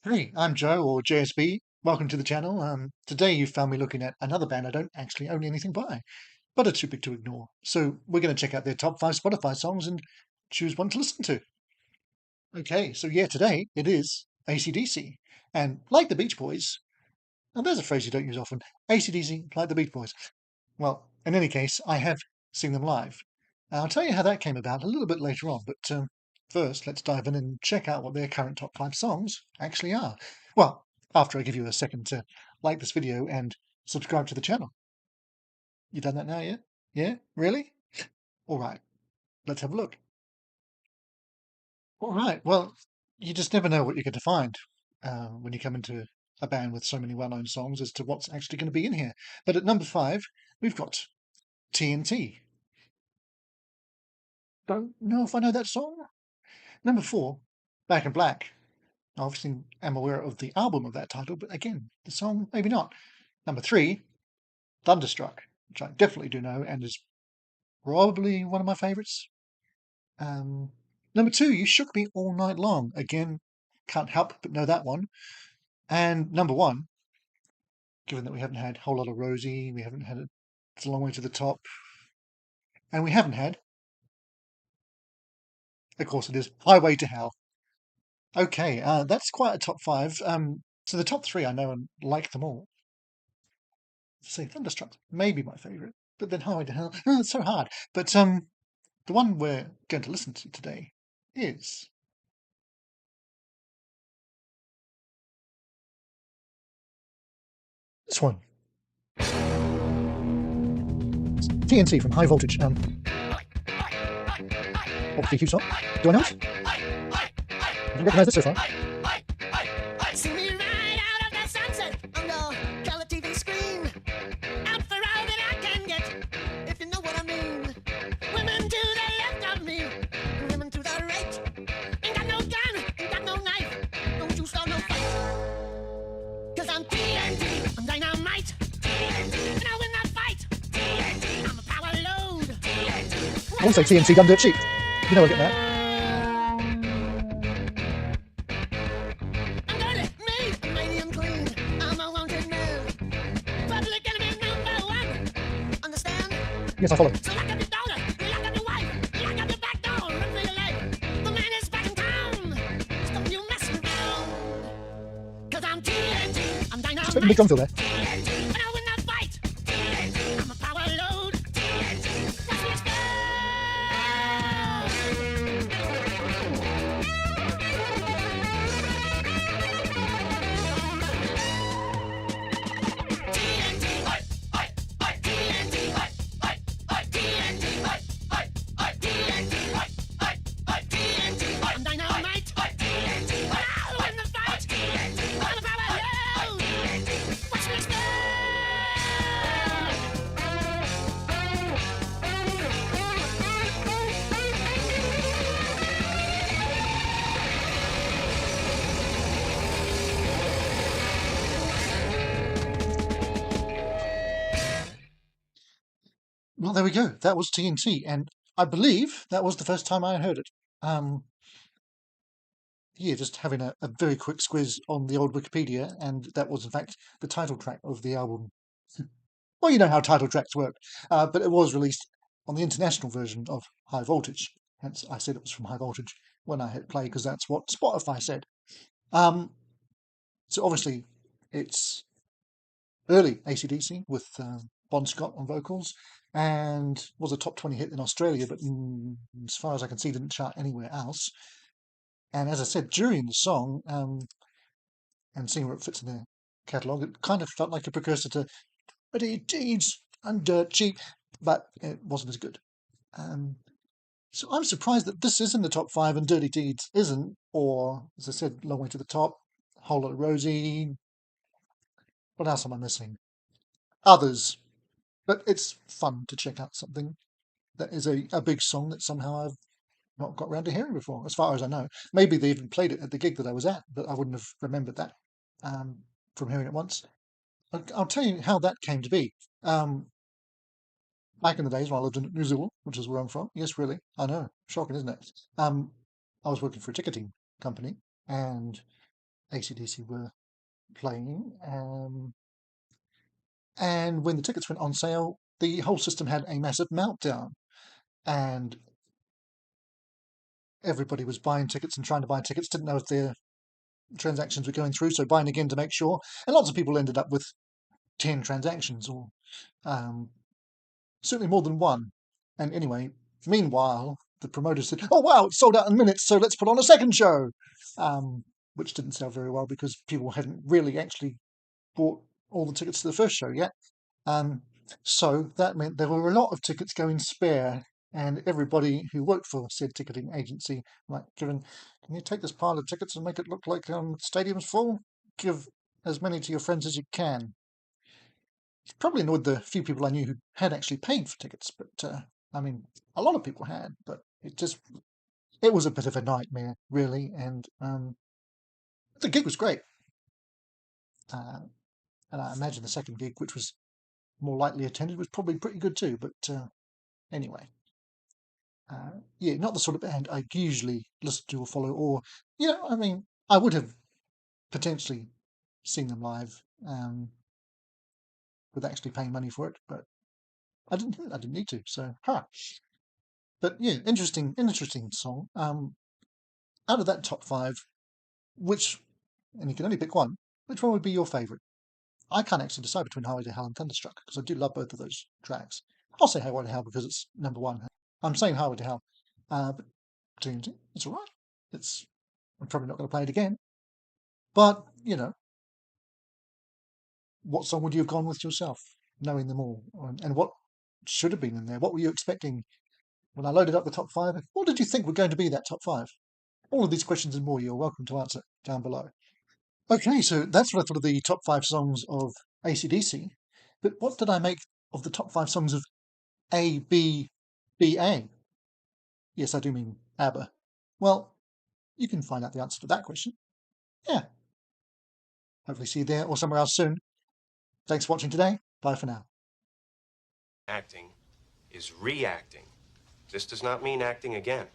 Hey, I'm Joe or JSB. Welcome to the channel. Today you found me looking at another band I don't actually own anything by, but are too big to ignore. So we're going to check out their top 5 Spotify songs and choose one to listen to. Okay, so yeah, today it is acdc. And like the Beach Boys, now there's a phrase you don't use often, acdc, like the Beach Boys. Well, in any case, I have seen them live. I'll tell you how that came about a little bit later on, but first let's dive in and check out what their current top 5 songs actually are. Well, after I give you a second to like this video and subscribe to the channel. You done that now, yeah? Yeah? Really? All right, let's have a look. All right, well, you just never know what you're going to find when you come into a band with so many well-known songs as to what's actually going to be in here. But at number 5, we've got TNT. Don't know if I know that song. Number 4, Back in Black. I obviously am aware of the album of that title, but again, the song, maybe not. Number 3, Thunderstruck, which I definitely do know and is probably one of my favourites. Number 2, You Shook Me All Night Long. Again, can't help but know that one. And number 1, given that we haven't had Whole Lot of Rosie, we haven't had It's a Long Way to the Top, and we haven't had, of course it is, Highway to Hell. Okay, that's quite a top 5. So the top 3 I know and like them all. Say Thunderstruck, maybe my favourite, but then Highway to Hell, it's so hard. But the one we're going to listen to today is this one. TNT from High Voltage. Obviously a huge song. Do I know it? Have you recognised this so far? See me ride out of the sunset on your color TV screen. Out for all that I can get, if you know what I mean. Women to the left of me, women to the right. Ain't got no gun, ain't got no knife. Don't you start no fight. Cause I'm TNT, I'm dynamite. TNT, and I win that fight. TNT, I'm a power load. TNT. Also TNT Done Dirt Cheap. You know I get that. Yes, I follow. So lock up your daughter, you lock up your wife, you lock up your back door, run for your life. The man is back in town. Stop you messing around. Cause I'm TNT, I'm dynamite. Big Gunfield there. TNT, and I win that fight. TNT, I'm a power load. TNT, watch me explode. I'm dynamite. I'll win the fight. I'm a power load. Watch me explode. Well, there we go. That was TNT, and I believe that was the first time I heard it. Yeah, just having a very quick squiz on the old Wikipedia, and that was in fact the title track of the album. Well, you know how title tracks work, but it was released on the international version of High Voltage. Hence, I said it was from High Voltage when I hit play because that's what Spotify said. So obviously, it's early AC/DC with Bon Scott on vocals, and was a top 20 hit in Australia, but as far as I can see, didn't chart anywhere else. And as I said, during the song, and seeing where it fits in their catalogue, it kind of felt like a precursor to Dirty Deeds and Dirt Cheap, but it wasn't as good. So I'm surprised that this is in the top 5 and Dirty Deeds isn't, or, as I said, Long Way to the Top, Whole Lot of Rosie. What else am I missing? Others. But it's fun to check out something that is a big song that somehow I've not got around to hearing before, as far as I know. Maybe they even played it at the gig that I was at, but I wouldn't have remembered that from hearing it once. I'll tell you how that came to be. Back in the days when I lived in New Zealand, which is where I'm from. Yes, really. I know. Shocking, isn't it? I was working for a ticketing company, and ACDC were playing. And when the tickets went on sale, the whole system had a massive meltdown. And everybody was buying tickets and trying to buy tickets, didn't know if their transactions were going through, so buying again to make sure. And lots of people ended up with 10 transactions, or certainly more than one. And anyway, meanwhile, the promoter said, "Oh wow, it's sold out in minutes, so let's put on a second show," which didn't sell very well because people hadn't really actually bought all the tickets to the first show yet. So that meant there were a lot of tickets going spare, and everybody who worked for said ticketing agency, like, can you take this pile of tickets and make it look like the stadium's full? Give as many to your friends as you can. It probably annoyed the few people I knew who had actually paid for tickets, but I mean, a lot of people had, but it was a bit of a nightmare, really, and the gig was great. And I imagine the second gig, which was more lightly attended, was probably pretty good too, but anyway. Yeah, not the sort of band I usually listen to or follow, or, I mean, I would have potentially seen them live with actually paying money for it, but I didn't need to, so, But yeah, interesting song. Out of that top five, and you can only pick one, which one would be your favourite? I can't actually decide between Highway to Hell and Thunderstruck, because I do love both of those tracks. I'll say Highway to Hell because it's number one. I'm saying Highway to Hell, but it's all right. I'm probably not going to play it again. But, what song would you have gone with yourself, knowing them all? And what should have been in there? What were you expecting when I loaded up the top five? What did you think were going to be that top five? All of these questions and more you're welcome to answer down below. Okay, so that's what I thought of the top five songs of ACDC. But what did I make of the top five songs of ABBA? Yes, I do mean ABBA. Well, you can find out the answer to that question. Yeah. Hopefully see you there or somewhere else soon. Thanks for watching today. Bye for now. Acting is reacting. This does not mean acting again.